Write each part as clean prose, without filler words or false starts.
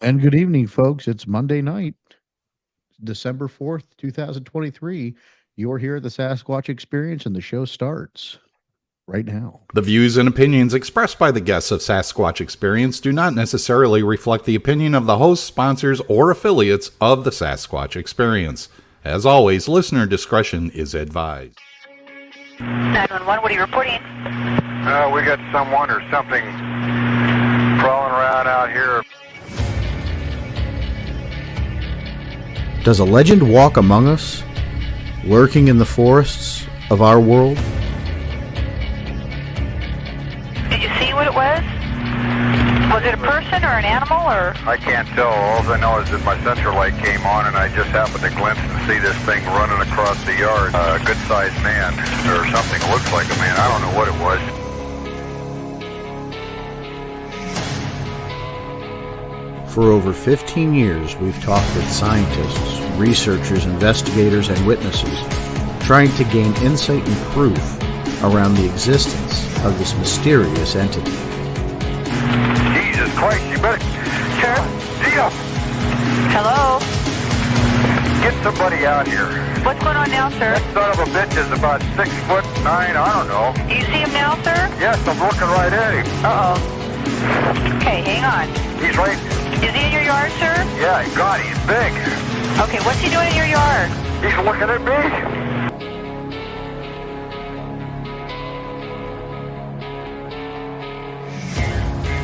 And good evening, folks. It's Monday night, December 4th, 2023. You're here at the Sasquatch Experience, and the show starts right now. The views and opinions expressed by the guests of Sasquatch Experience do not necessarily reflect the opinion of the hosts, sponsors, or affiliates of the Sasquatch Experience. As always, listener discretion is advised. 911, what are you reporting? We got someone or something crawling around out here. Does a legend walk among us, lurking in the forests of our world? Did you see what it was? Was it a person or an animal or? I can't tell. All I know is that my central light came on and I just happened to glimpse and see this thing running across the yard. A good-sized man or something. It looks like a man. I don't know what it was. For over 15 years, we've talked with scientists, researchers, investigators, and witnesses, trying to gain insight and proof around the existence of this mysterious entity. Jesus Christ, you better... Tia! Hello? Get somebody out here. What's going on now, sir? That son of a bitch is about 6'9", I don't know. Do you see him now, sir? Yes, I'm looking right at him. Uh-oh. Okay, hang on. He's right... Is he in your yard, sir? Yeah, God, he's big. Okay, what's he doing in your yard? He's looking at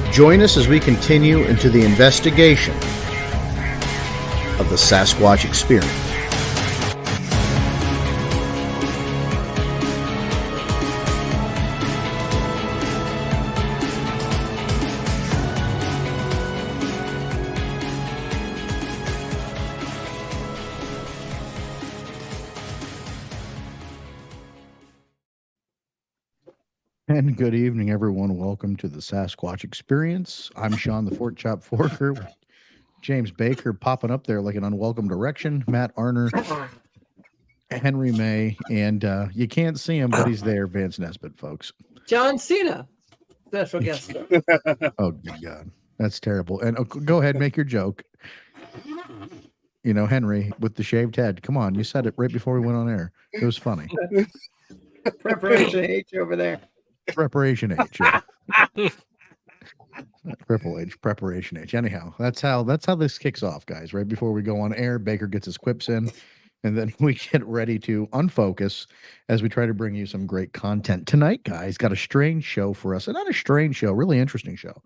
me. Join us as we continue into the investigation of the Sasquatch Experience. And good evening, everyone. Welcome to the Sasquatch Experience. I'm Sean, the Fort Chop Forker, with James Baker popping up there like an unwelcome direction, Matt Arner, Henry May, and you can't see him, but he's there, Vance Nesbitt, folks. John Cena, special guest star. Oh, good God. That's terrible. And go ahead, make your joke. You know, Henry with the shaved head. Come on, you said it right before we went on air. It was funny. Preparation H over there. Preparation H. Yeah. Triple H, Preparation H. Anyhow, that's how this kicks off, guys. Right before we go on air, Baker gets his quips in, and then we get ready to unfocus as we try to bring you some great content. Tonight, guys, got a strange show for us. And not a strange show, really interesting show.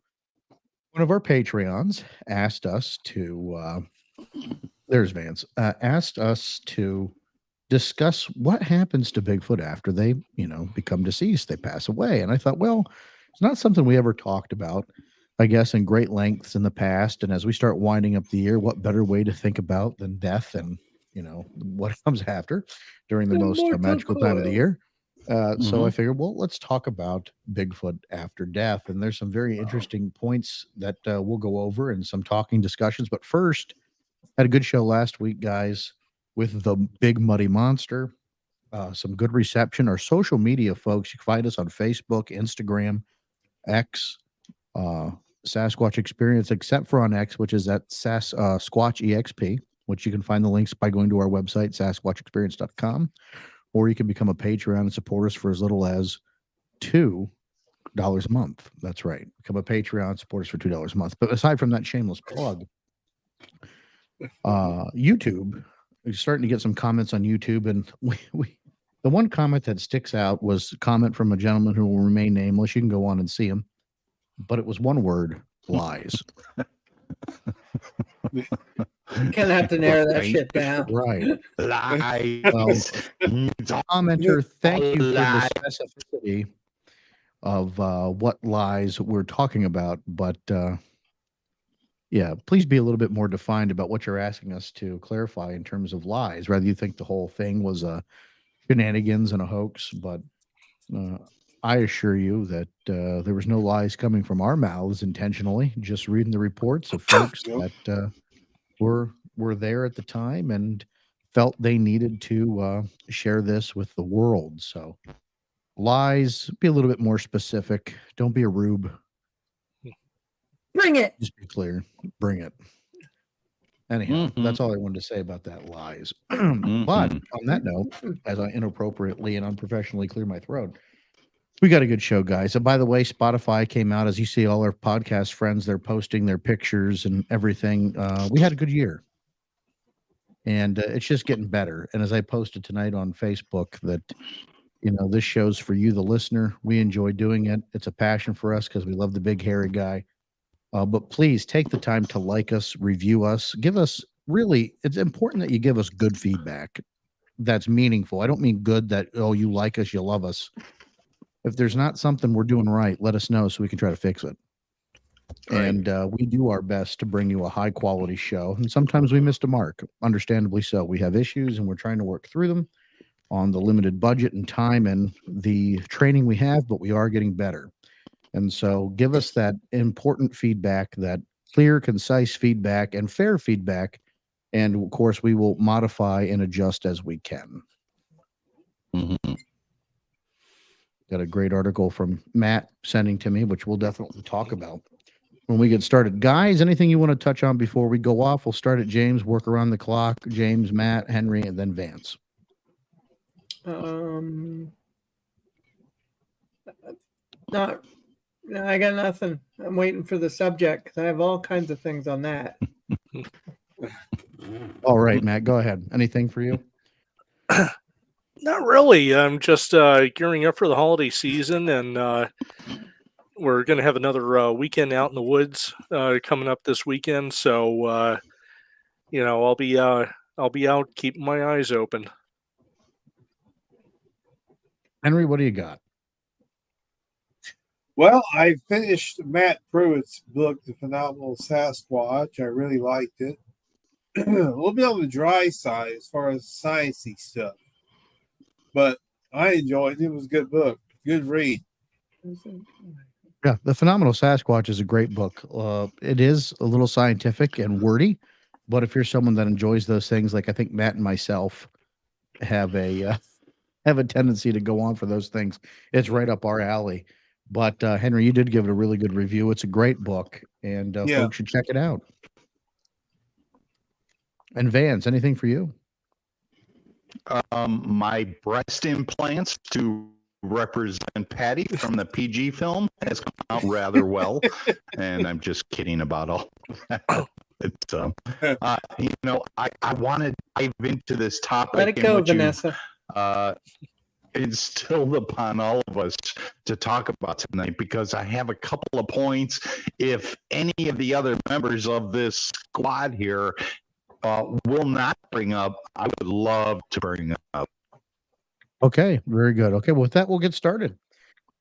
One of our Patreons asked us to there's Vance, asked us to discuss what happens to Bigfoot after they, become deceased, they pass away. And I thought, well, it's not something we ever talked about, I guess, in great lengths in the past. And as we start winding up the year, what better way to think about than death and, what comes after during the most magical time of the year. So I figured, well, let's talk about Bigfoot after death. And there's some very interesting points that we'll go over and some talking discussions. But first, had a good show last week, guys, with the Big Muddy Monster. Some good reception. Our social media, folks, you can find us on Facebook, Instagram, X, Sasquatch Experience, except for on X, which is at Squatch EXP, which you can find the links by going to our website, sasquatchexperience.com, or you can become a Patreon and support us for as little as $2 a month. That's right. Become a Patreon, support us for $2 a month. But aside from that shameless plug, YouTube, we're starting to get some comments on YouTube, and we the one comment that sticks out was a comment from a gentleman who will remain nameless. You can go on and see him, but it was one word: lies. You're gonna have to narrow that shit down. Right. Lies. Well, commenter, thank you for the specificity of what lies we're talking about, but yeah, please be a little bit more defined about what you're asking us to clarify in terms of lies. Rather, you think the whole thing was a shenanigans and a hoax, but I assure you that there was no lies coming from our mouths intentionally. Just reading the reports of folks that were there at the time and felt they needed to share this with the world. So lies, be a little bit more specific. Don't be a rube. Bring it. Just be clear. Bring it. Anyhow, Mhm. that's all I wanted to say about that lies. But Mhm. on that note, as I inappropriately and unprofessionally clear my throat, we got a good show, guys. And by the way, Spotify came out. As you see, all our podcast friends, they're posting their pictures and everything. We had a good year. And it's just getting better. And as I posted tonight on Facebook, that this show's for you, the listener. We enjoy doing it. It's a passion for us because we love the big hairy guy. But please take the time to like us, review us, give us really. It's important that you give us good feedback that's meaningful. I don't mean good that you like us, you love us. If there's not something we're doing right, let us know so we can try to fix it. Right. And we do our best to bring you a high quality show. And sometimes we missed a mark, understandably so. We have issues and we're trying to work through them on the limited budget and time and the training we have, but we are getting better. And so give us that important feedback, that clear, concise feedback, and fair feedback. And of course, we will modify and adjust as we can. Mhm. Got a great article from Matt sending to me, which we'll definitely talk about when we get started. Guys, anything you want to touch on before we go off? We'll start at James, work around the clock. James, Matt, Henry, and then Vance. Not. No, I got nothing. I'm waiting for the subject because I have all kinds of things on that. All right, Matt, go ahead. Anything for you? Not really. I'm just gearing up for the holiday season, and we're going to have another weekend out in the woods coming up this weekend. So I'll be out keeping my eyes open. Henry, what do you got? Well, I finished Matt Pruitt's book, The Phenomenal Sasquatch. I really liked it. A little bit on the dry side as far as sciencey stuff, but I enjoyed it. It was a good book, good read. Yeah, The Phenomenal Sasquatch is a great book. It is a little scientific and wordy, but if you're someone that enjoys those things, like I think Matt and myself have a tendency to go on for those things, it's right up our alley. But Henry, you did give it a really good review. It's a great book, and Yeah. folks should check it out. And Vance, anything for you? My breast implants to represent Patty from the PG film has come out rather well, and I'm just kidding about all that. But, I want to dive into this topic. Let it go, Vanessa. Instilled upon all of us to talk about tonight, because I have a couple of points. If any of the other members of this squad here will not bring up, I would love to bring up. Okay, very good. Okay, well, with that, we'll get started.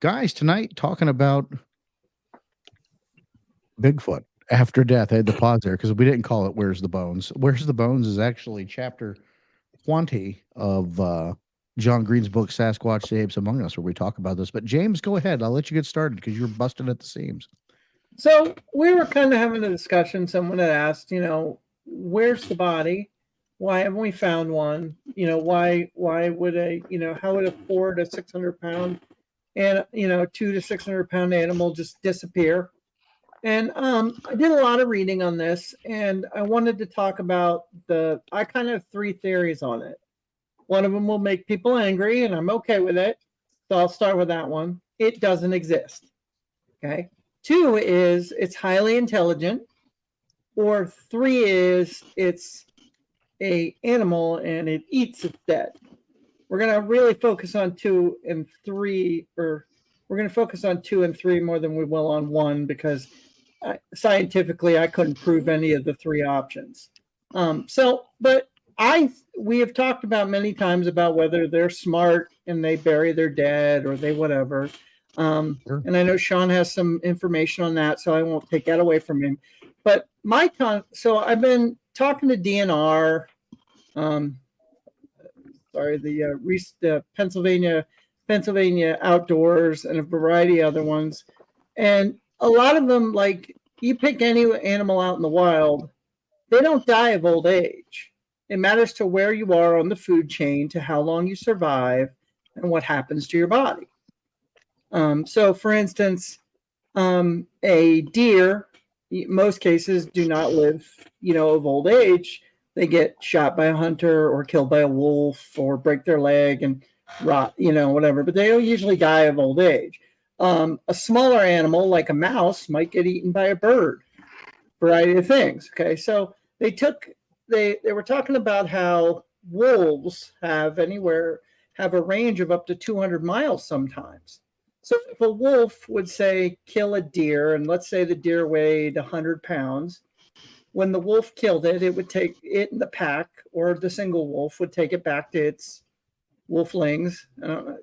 Guys, tonight, talking about Bigfoot after death. I had to pause there because we didn't call it Where's the Bones. Where's the Bones is actually chapter 20 of John Green's book, Sasquatch, the Apes Among Us, where we talk about this. But James, go ahead. I'll let you get started because you're busted at the seams. So we were kind of having a discussion. Someone had asked, where's the body? Why haven't we found one? Why would how would a 400 to 600 pound and 200 to 600 pound animal just disappear? And I did a lot of reading on this, and I wanted to talk about I kind of have three theories on it. One of them will make people angry, and I'm okay with it. So I'll start with that one. It doesn't exist. Okay. 2 is it's highly intelligent. Or 3 is it's a animal and it eats its dead. We're going to really focus on 2 and 3, or we're going to focus on 2 and 3 more than we will on 1, because scientifically I couldn't prove any of the 3 options. But we have talked about many times about whether they're smart and they bury their dead or they whatever. Sure. And I know Sean has some information on that, so I won't take that away from him. But so I've been talking to DNR, the Pennsylvania Outdoors, and a variety of other ones. And a lot of them, like, you pick any animal out in the wild, they don't die of old age. It matters to where you are on the food chain, to how long you survive, and what happens to your body. So, for instance, a deer, most cases do not live, of old age. They get shot by a hunter or killed by a wolf or break their leg and rot, whatever. But they don't usually die of old age. A smaller animal like a mouse might get eaten by a bird. Variety of things. Okay, so they were talking about how wolves have a range of up to 200 miles sometimes. So if a wolf would say kill a deer, and let's say the deer weighed 100 pounds, when the wolf killed it, it would take it in the pack, or the single wolf would take it back to its wolflings. I don't know.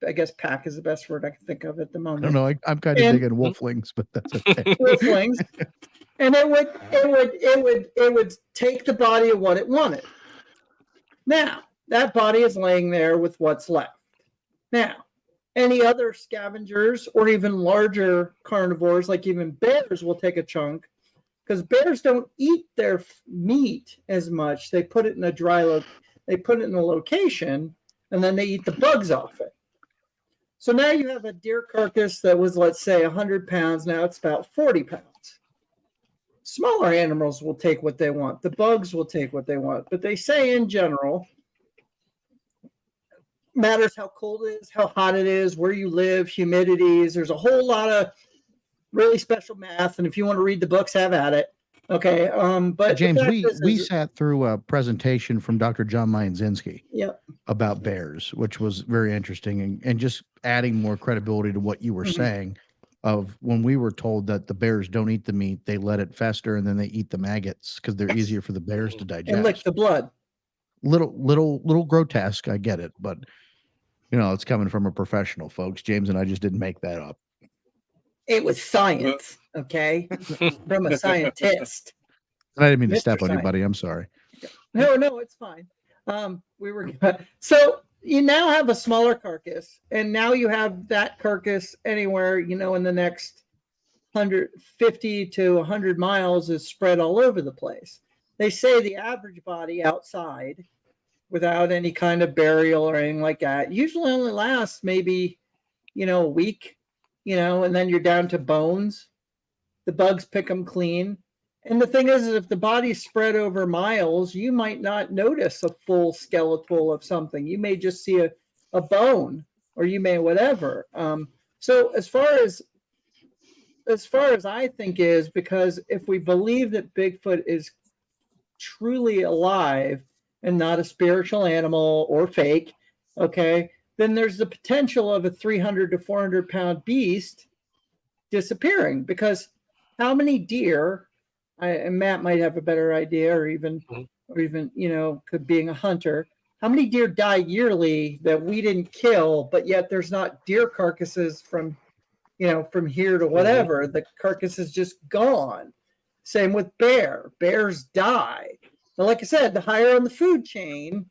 I guess pack is the best word I can think of at the moment. I don't know. I'm kind of digging wolflings, but that's okay. Wolflings, and it would take the body of what it wanted. Now that body is laying there with what's left. Now, any other scavengers or even larger carnivores, like even bears, will take a chunk, because bears don't eat their meat as much. They put it in they put it in a location, and then they eat the bugs off it. So now you have a deer carcass that was, let's say, 100 pounds. Now it's about 40 pounds. Smaller animals will take what they want. The bugs will take what they want. But they say in general, matters how cold it is, how hot it is, where you live, humidities. There's a whole lot of really special math. And if you want to read the books, have at it. Okay. But James, we sat through a presentation from Dr. John Mayenzinski about bears, which was very interesting, and just adding more credibility to what you were saying of when we were told that the bears don't eat the meat, they let it fester, and then they eat the maggots because they're easier for the bears to digest. And lick the blood. Little grotesque, I get it, but it's coming from a professional, folks. James and I just didn't make that up. It was science, okay, from a scientist. I didn't mean to Mr. step on you, Science. buddy. I'm sorry. No, it's fine. So you now have a smaller carcass, and now you have that carcass anywhere, in the next 150 to 100 miles is spread all over the place. They say the average body outside, without any kind of burial or anything like that, usually only lasts maybe, a week, and then you're down to bones. The bugs pick them clean. And the thing is if the body's spread over miles, you might not notice a full skeletal of something. You may just see a bone, or you may whatever. So as far as I think is, because if we believe that Bigfoot is truly alive and not a spiritual animal or fake, okay, then there's the potential of a 300 to 400 pound beast disappearing. Because how many deer, and Matt might have a better idea, or even could being a hunter, how many deer die yearly that we didn't kill, but yet there's not deer carcasses from here to whatever. The carcass is just gone. Same with bears die. But like I said, the higher on the food chain,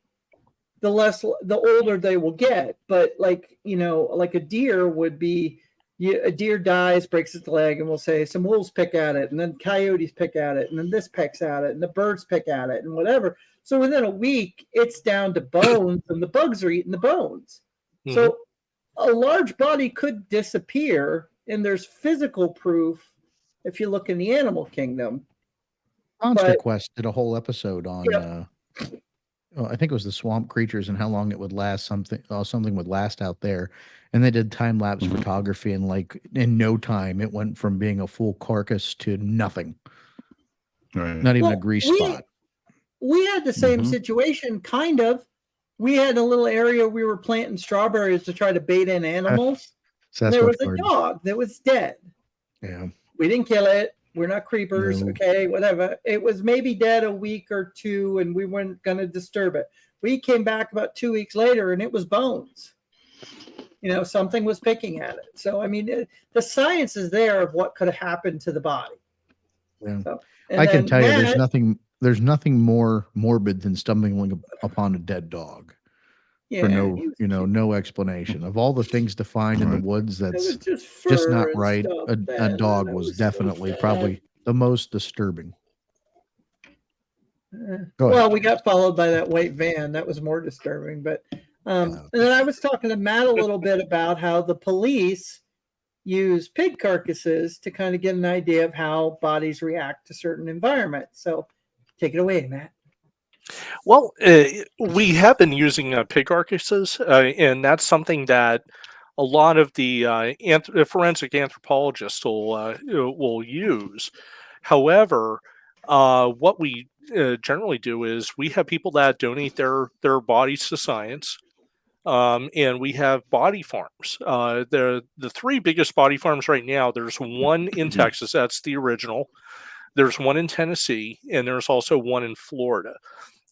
the older they will get. But like a deer would be, a deer dies, breaks its leg, and we'll say some wolves pick at it, and then coyotes pick at it, and then this picks at it, and the birds pick at it, and whatever. So within a week, it's down to bones, and the bugs are eating the bones. Mm-hmm. So a large body could disappear, and there's physical proof if you look in the animal kingdom. Monster Quest did a whole episode on I think it was the swamp creatures and how long it would last. Something would last out there, and they did time lapse photography, and like in no time, it went from being a full carcass to nothing. Right. Not even a grease spot. We had the same situation, kind of. We had a little area we were planting strawberries to try to bait in animals. There was a dog that was dead. Yeah, we didn't kill it. We're not creepers, okay, whatever. It was maybe dead a week or two, and we weren't going to disturb it. We came back about 2 weeks later, and it was bones. Something was picking at it. So, I mean, the science is there of what could have happened to the body. Yeah. So, I can tell you there's nothing more morbid than stumbling upon a dead dog. For no explanation. Of all the things to find in the woods, that's just not right. A dog was definitely probably the most disturbing. Well, we got followed by that white van. That was more disturbing. But and then I was talking to Matt a little bit about how the police use pig carcasses to kind of get an idea of how bodies react to certain environments. So take it away, Matt. Well, we have been using pig carcasses, and that's something that a lot of the forensic anthropologists will use. However, what we generally do is we have people that donate their bodies to science, and we have body farms. The three biggest body farms right now. There's one in Texas, that's the original. There's one in Tennessee, and there's also one in Florida.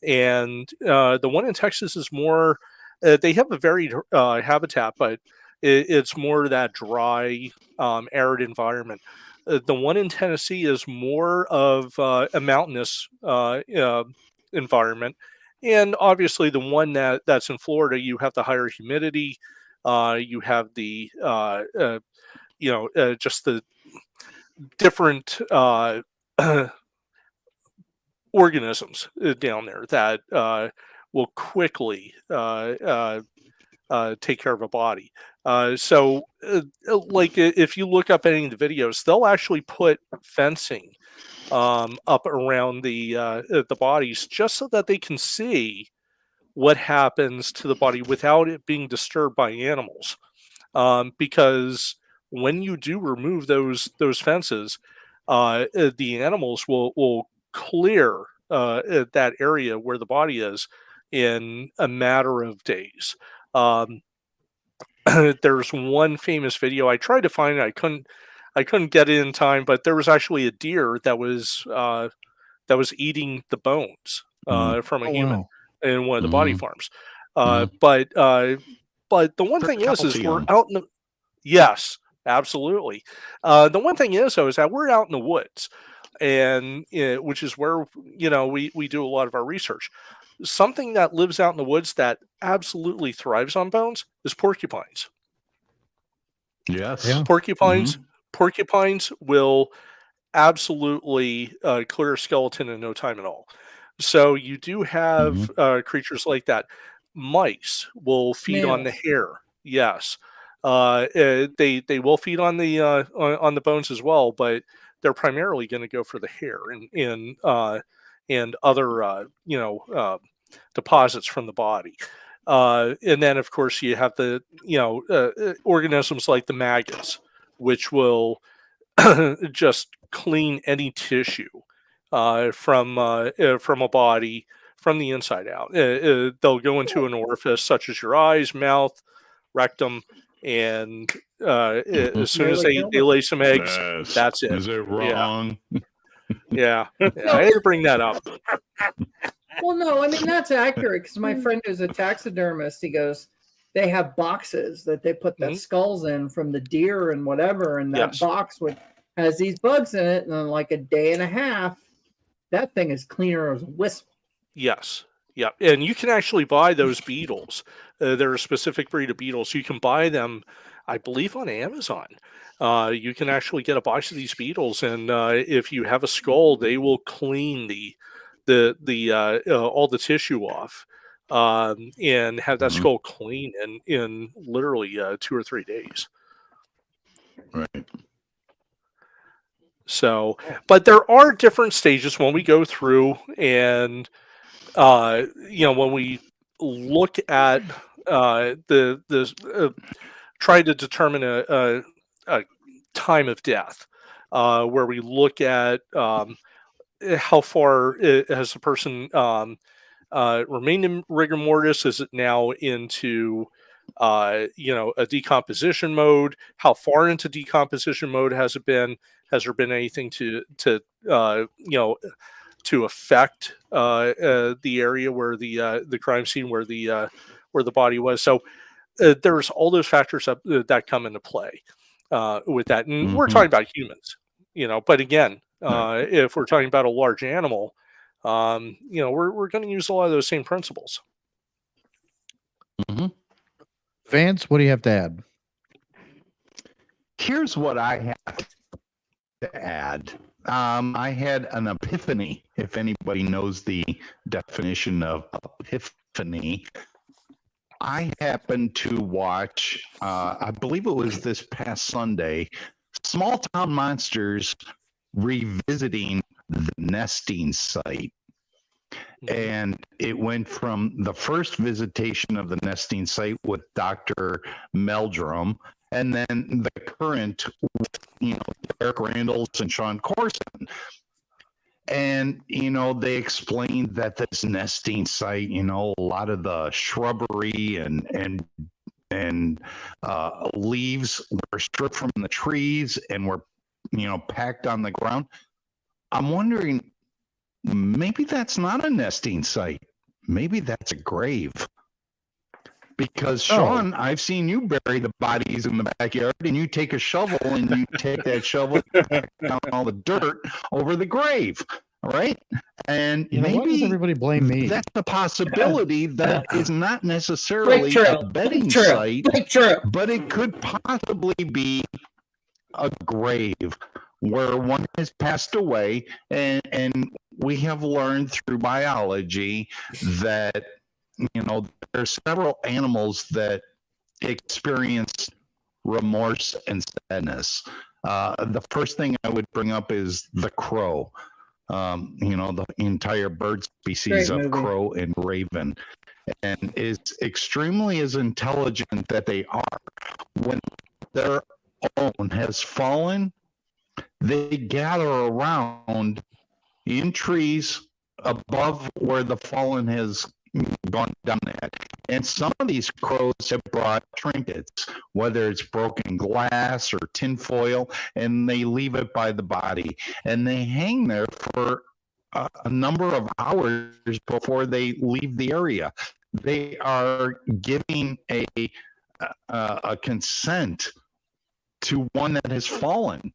And the one in Texas is more. They have a varied habitat, but it's more that dry, arid environment. The one in Tennessee is more of a mountainous environment, and obviously the one that's in Florida, you have the higher humidity, you have the just the different organisms down there that will quickly take care of a body. So, like if you look up any of the videos, they'll actually put fencing up around the bodies just so that they can see what happens to the body without it being disturbed by animals. Because when you do remove those fences, the animals will clear that area where the body is in a matter of days. There's one famous video I tried to find it. I couldn't get it in time, but there was actually a deer that was eating the bones from a human in one of the body farms. But the one thing is we're out in the yes, absolutely. The one thing is though is that we're out in the woods, and which is where we do a lot of our research. Something that lives out in the woods that absolutely thrives on bones is porcupines. Yes. Yeah. Porcupines will absolutely clear a skeleton in no time at all. So you do have creatures like that. Mice will feed on the hair. Yes. They will feed on the bones as well, but they're primarily going to go for the hair and other deposits from the body. And then of course you have the organisms like the maggots, which will just clean any tissue from a body from the inside out. They'll go into an orifice such as your eyes, mouth, rectum, and as soon as they lay some eggs, that's it. Is it wrong? Yeah. I had to bring that up. Well, no, I mean, that's accurate because my friend who's a taxidermist, he goes, they have boxes that they put the skulls in from the deer and whatever, and that box has these bugs in it, and in like a day and a half, that thing is cleaner as a whistle. Yes. Yeah. And you can actually buy those beetles. They're a specific breed of beetles. You can buy them, I believe, on Amazon. You can actually get a box of these beetles, and if you have a skull, they will clean all the tissue off and have that skull clean in literally 2 or 3 days. Right. So, but there are different stages when we go through, and when we look at try to determine a time of death, where we look at how far has the person remained in rigor mortis? Is it now into a decomposition mode? How far into decomposition mode has it been? Has there been anything to affect the area where the crime scene where the body was? So there's all those factors that come into play with that, and we're talking about humans, But again, if we're talking about a large animal, we're going to use a lot of those same principles. Vance, what do you have to add? Here's what I have to add. I had an epiphany, if anybody knows the definition of epiphany. I happened to watch, I believe it was this past Sunday, Small Town Monsters revisiting the nesting site. And it went from the first visitation of the nesting site with Dr. Meldrum, and then the current with, Eric Randalls and Sean Corson. And, they explained that this nesting site, a lot of the shrubbery and leaves were stripped from the trees and were, packed on the ground. I'm wondering, maybe that's not a nesting site. Maybe that's a grave. Because Sean, I've seen you bury the bodies in the backyard, and you take a shovel and you take that shovel and pack down all the dirt over the grave. All right. And maybe why does everybody blame me? That's a possibility that is not necessarily a bedding site, but it could possibly be a grave where one has passed away, and we have learned through biology that there's several animals that experience remorse and sadness. The first thing I would bring up is the crow. The entire bird species of crow and raven, and is extremely as intelligent that they are. When their own has fallen, they gather around in trees above where the fallen has gone down at. And some of these crows have brought trinkets, whether it's broken glass or tinfoil, and they leave it by the body. And they hang there for a number of hours before they leave the area. They are giving a consent to one that has fallen.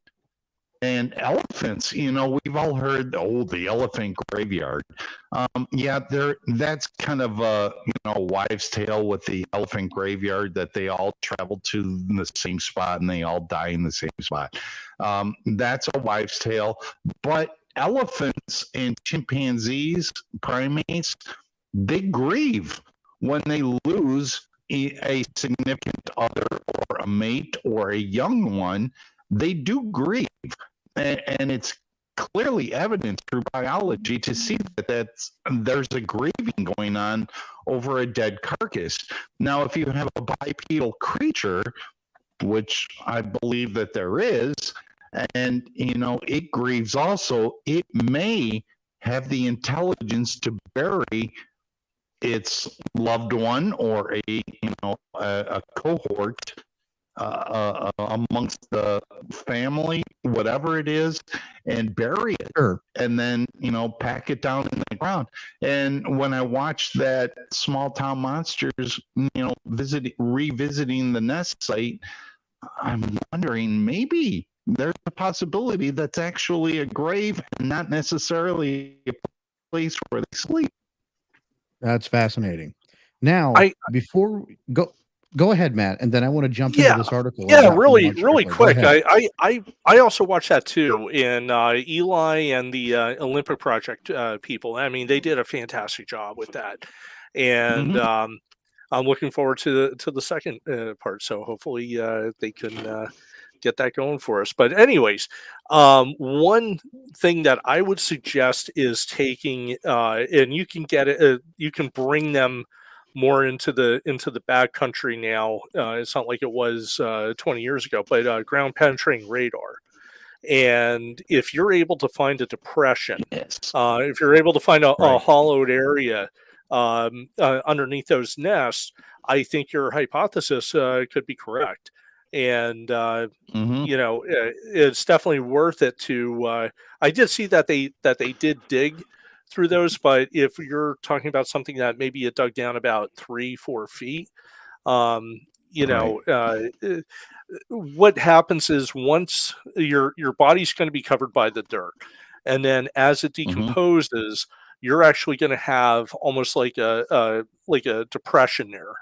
And elephants, we've all heard, the elephant graveyard. That's kind of a, wives' tale with the elephant graveyard, that they all travel to the same spot and they all die in the same spot. That's a wives' tale. But elephants and chimpanzees, primates, they grieve when they lose a significant other or a mate or a young one. They do grieve, and it's clearly evident through biology to see that there's a grieving going on over a dead carcass. Now, if you have a bipedal creature, which I believe that there is, and it grieves also, it may have the intelligence to bury its loved one or a cohort amongst the family, whatever it is, and bury it, and then pack it down in the ground. And when I watched that Small Town Monsters, revisiting the nest site, I'm wondering, maybe there's a possibility that's actually a grave and not necessarily a place where they sleep. That's fascinating. Now, before we go ahead, Matt, and then I want to jump into this article. Yeah, really quick. I also watched that too. And Eli and the Olympic Project people, I mean, they did a fantastic job with that. And I'm looking forward to the second part. So hopefully they can get that going for us. But anyways, one thing that I would suggest is taking, and you can get it, you can bring them more into the backcountry now. It's not like it was 20 years ago, but ground penetrating radar. And if you're able to find a depression, if you're able to find a hollowed area underneath those nests, I think your hypothesis could be correct. And it's definitely worth it to. I did see that they did dig through those, but if you're talking about something that maybe it dug down about 3-4 feet, what happens is once your body's going to be covered by the dirt, and then as it decomposes, you're actually going to have almost like a depression there.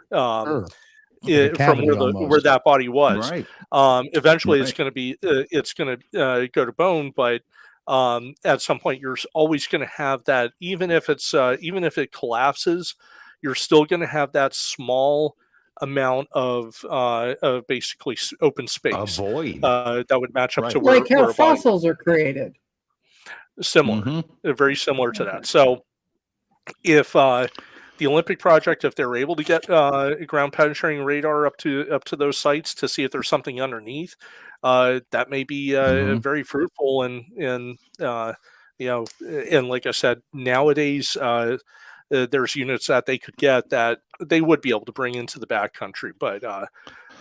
From where that body was. Eventually it's going to be go to bone, but at some point you're always going to have that, even if it collapses, you're still going to have that small amount of basically open space Void. that would match up to Right. where, Like how where a body fossils are created. similar, Mhm. very similar to that. So if the Olympic project, if they're able to get ground penetrating radar up to those sites to see if there's something underneath, that may be Mhm. very fruitful. And you know, and like I said, nowadays there's units that they could get that they would be able to bring into the backcountry, but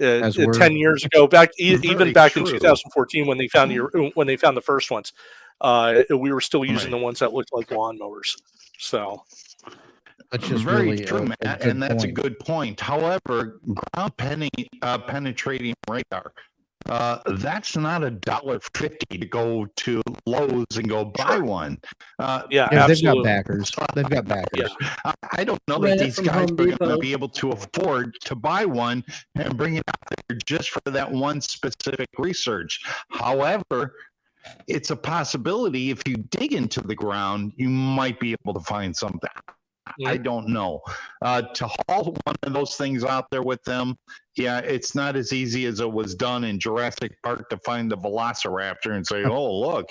As we're 10 years ago, back even Very back in true. 2014 when they found the first ones, we were still using Right. the ones that looked like lawnmowers. So that's just Very really true, a Matt, good and that's a point. good point. However, penetrating radar, that's not $1.50 to go to Lowe's and go buy one. yeah, Yeah, they've got absolutely. backers. They've got backers. Yeah. I don't know that Rent it these from guys Home are going to Depot. be able to afford to buy one and bring it out there just for that one specific research. However, it's a possibility if you dig into the ground, you might be able to find something. I don't know. To haul one of those things out there with them, yeah, it's not as easy as it was done in Jurassic Park to find the Velociraptor and say, "Oh, look."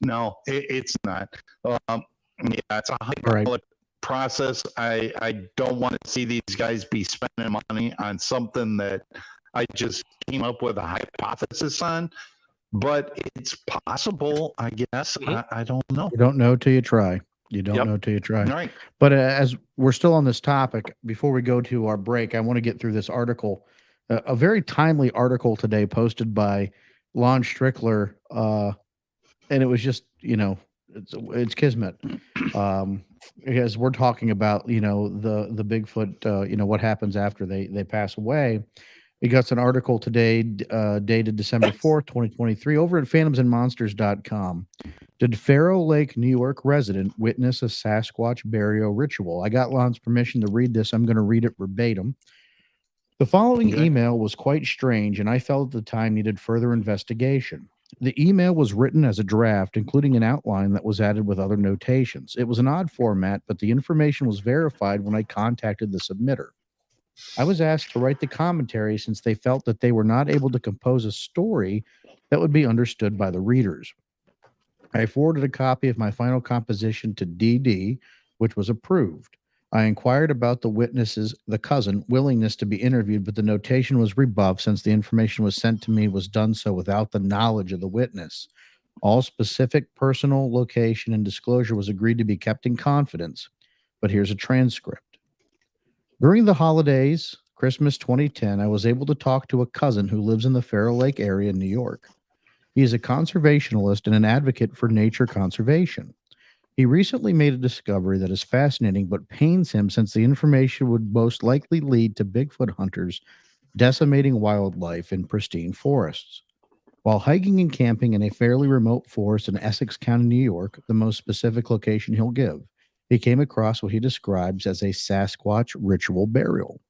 No, it's not. Yeah, it's a hydraulic process. I don't want to see these guys be spending money on something that I just came up with a hypothesis on. But it's possible, I guess. I don't know. You don't know till you try. You don't Yep. know till you try. Right. But as we're still on this topic, before we go to our break, I want to get through this article, a very timely article today posted by Lon Strickler, and it was just it's kismet, because we're talking about the Bigfoot, what happens after they pass away. He got an article today, dated December 4th, 2023, over at phantomsandmonsters.com. Did Faro Lake, New York resident witness a Sasquatch burial ritual? I got Lon's permission to read this. I'm going to read it verbatim. The following Okay. email was quite strange, and I felt at the time needed further investigation. The email was written as a draft, including an outline that was added with other notations. It was an odd format, but the information was verified when I contacted the submitter. I was asked to write the commentary since they felt that they were not able to compose a story that would be understood by the readers. I forwarded a copy of my final composition to DD, which was approved. I inquired about the cousin, willingness to be interviewed, but the notation was rebuffed since the information was sent to me was done so without the knowledge of the witness. All specific personal location and disclosure was agreed to be kept in confidence, but here's a transcript. During the holidays, Christmas 2010, I was able to talk to a cousin who lives in the Faro Lake area in New York. He is a conservationist and an advocate for nature conservation. He recently made a discovery that is fascinating but pains him since the information would most likely lead to Bigfoot hunters decimating wildlife in pristine forests. While hiking and camping in a fairly remote forest in Essex County, New York, the most specific location he'll give, he came across what he describes as a Sasquatch ritual burial.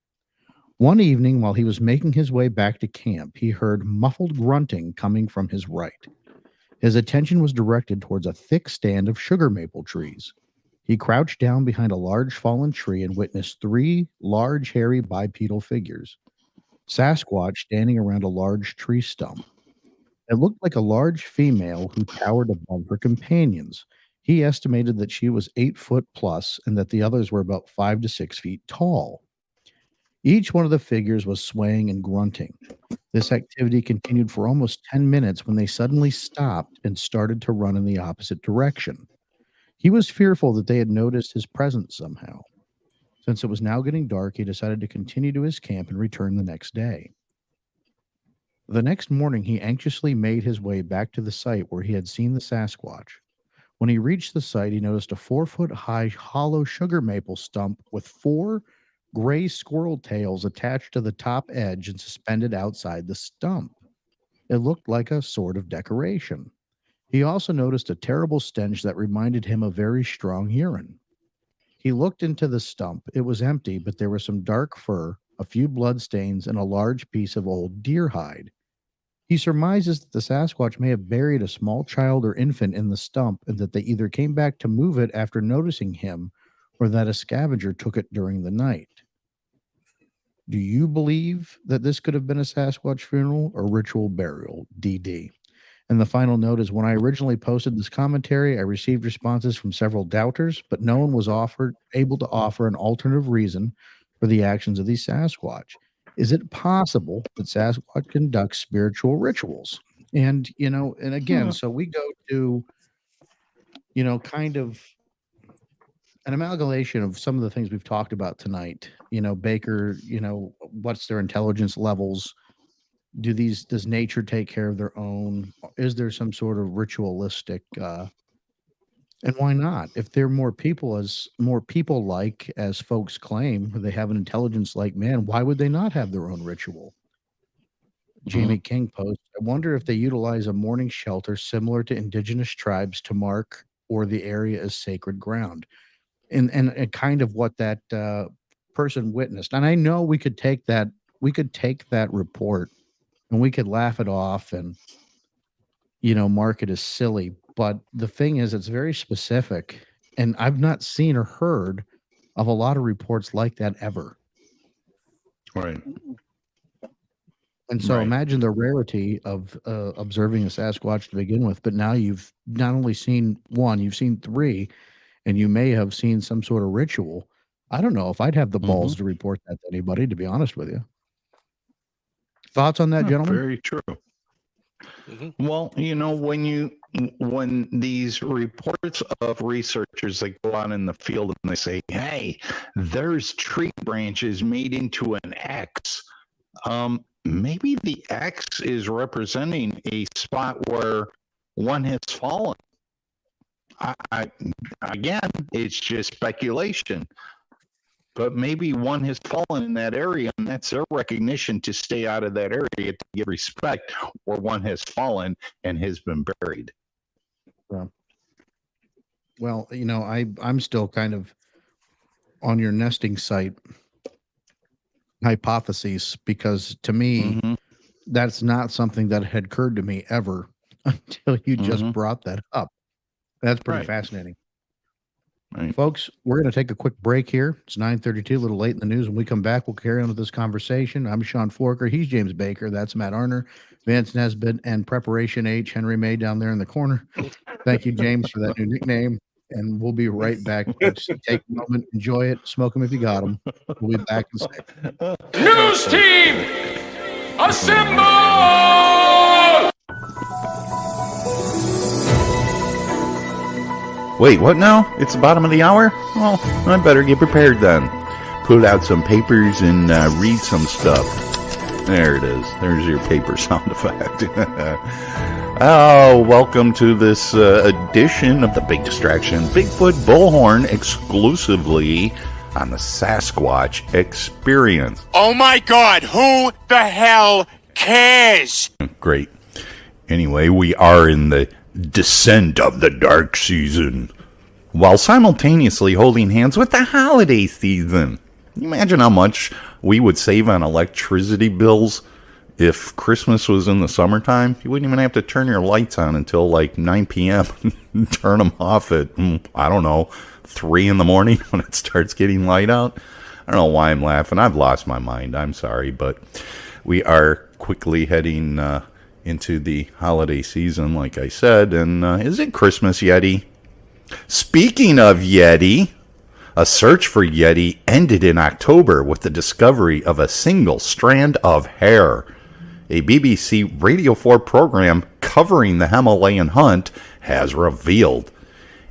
One evening, while he was making his way back to camp, he heard muffled grunting coming from his right. His attention was directed towards a thick stand of sugar maple trees. He crouched down behind a large fallen tree and witnessed three large, hairy bipedal figures. Sasquatch standing around a large tree stump. It looked like a large female who towered above her companions. He estimated that she was 8 foot plus and that the others were about 5 to 6 feet tall. Each one of the figures was swaying and grunting. This activity continued for almost 10 minutes when they suddenly stopped and started to run in the opposite direction. He was fearful that they had noticed his presence somehow. Since it was now getting dark, he decided to continue to his camp and return the next day. The next morning, he anxiously made his way back to the site where he had seen the Sasquatch. When he reached the site, he noticed a 4-foot-high hollow sugar maple stump with 4 gray squirrel tails attached to the top edge and suspended outside the stump. It looked like a sort of decoration. He also noticed a terrible stench that reminded him of very strong urine. He looked into the stump. It was empty, but there was some dark fur, a few blood stains, and a large piece of old deer hide. He surmises that the Sasquatch may have buried a small child or infant in the stump and that they either came back to move it after noticing him or that a scavenger took it during the night. Do you believe that this could have been a Sasquatch funeral or ritual burial? DD. And the final note is when I originally posted this commentary, I received responses from several doubters, but no one was able to offer an alternative reason for the actions of these Sasquatch. Is it possible that Sasquatch conducts spiritual rituals? And, and again, so we go to, kind of an amalgamation of some of the things we've talked about tonight. Baker, what's their intelligence levels? Does nature take care of their own? Is there some sort of ritualistic and why not? If they're more people like as folks claim, they have an intelligence like man, why would they not have their own ritual? Jamie King posts, I wonder if they utilize a morning shelter similar to indigenous tribes to mark or the area as sacred ground. And kind of what that person witnessed. And I know we could take that report and we could laugh it off and mark it as silly, but the thing is it's very specific, and I've not seen or heard of a lot of reports like that ever. Right. And so imagine the rarity of observing a Sasquatch to begin with, but now you've not only seen one, you've seen three, and you may have seen some sort of ritual. I don't know if I'd have the balls to report that to anybody, to be honest with you. Thoughts on that, gentlemen? Very true. Well, when these reports of researchers that go out in the field and they say, hey, there's tree branches made into an X, maybe the X is representing a spot where one has fallen. Again, it's just speculation. But maybe one has fallen in that area, and that's their recognition to stay out of that area to give respect, or one has fallen and has been buried. Well, I'm still kind of on your nesting site hypotheses, because to me, that's not something that had occurred to me ever until you just brought that up. That's pretty fascinating. Right. Folks, we're going to take a quick break here. It's 9:32, a little late in the news. When we come back, we'll carry on with this conversation. I'm Sean Forker. He's James Baker. That's Matt Arner, Vance Nesbitt, and Preparation H, Henry May down there in the corner. Thank you, James, for that new nickname. And we'll be right back. Folks. Take a moment, enjoy it, smoke them if you got them. We'll be back in a second. News team, assemble! Wait, what now? It's the bottom of the hour? Well, I better get prepared then. Pull out some papers and read some stuff. There it is. There's your paper sound effect. Oh, welcome to this edition of The Big Distraction, Bigfoot Bullhorn, exclusively on the Sasquatch Experience. Oh my God, who the hell cares? Great. Anyway, we are in the descent of the dark season, while simultaneously holding hands with the holiday season. Imagine how much we would save on electricity bills if Christmas was in the summertime. You wouldn't even have to turn your lights on until like 9 p.m. Turn them off at, I don't know, 3 in the morning when it starts getting light out. I don't know why I'm laughing. I've lost my mind. I'm sorry, but we are quickly heading into the holiday season, like I said. And is it Christmas Yeti? Speaking of Yeti, a search for Yeti ended in October with the discovery of a single strand of hair. A BBC Radio 4 program covering the Himalayan hunt has revealed.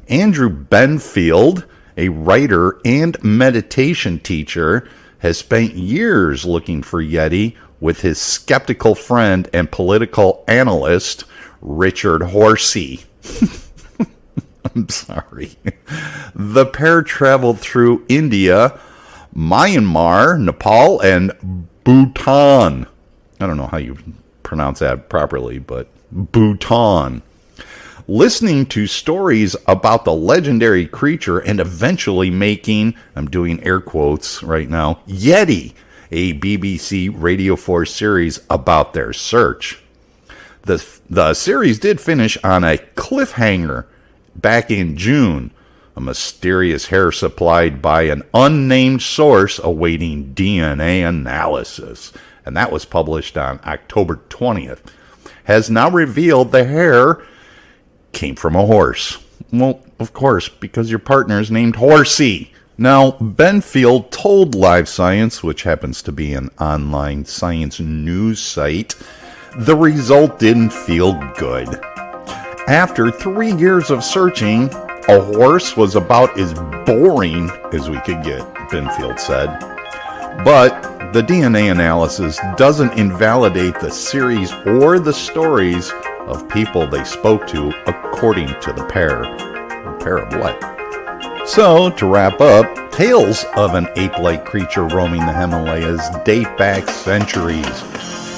Andrew Benfield, a writer and meditation teacher, has spent years looking for Yeti with his skeptical friend and political analyst, Richard Horsey. I'm sorry. The pair traveled through India, Myanmar, Nepal, and Bhutan. I don't know how you pronounce that properly, but Bhutan. Listening to stories about the legendary creature and eventually making, I'm doing air quotes right now, Yeti, a BBC Radio 4 series about their search. The series did finish on a cliffhanger back in June, a mysterious hair supplied by an unnamed source awaiting DNA analysis. And that was published on October 20th. Has now revealed the hair came from a horse. Well, of course, because your partner is named Horsey. Now, Benfield told Live Science, which happens to be an online science news site, the result didn't feel good. After 3 years of searching, a horse was about as boring as we could get, Benfield said. But the DNA analysis doesn't invalidate the series or the stories of people they spoke to, according to the pair. A pair of what? So, to wrap up, tales of an ape-like creature roaming the Himalayas date back centuries.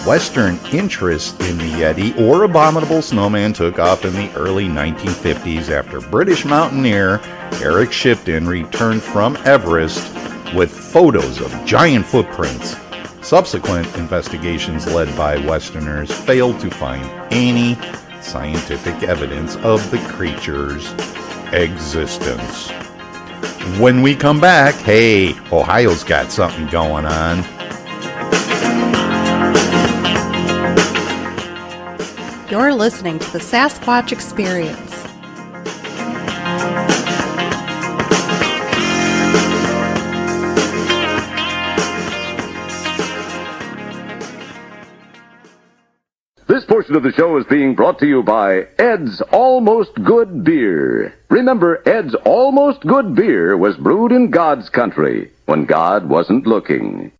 Western interest in the Yeti or abominable snowman took off in the early 1950s after British mountaineer Eric Shipton returned from Everest with photos of giant footprints. Subsequent investigations led by Westerners failed to find any scientific evidence of the creature's existence. When we come back, hey, Ohio's got something going on. You're listening to the Sasquatch Experience. This portion of the show is being brought to you by Ed's Almost Good Beer. Remember, Ed's Almost Good Beer was brewed in God's country when God wasn't looking.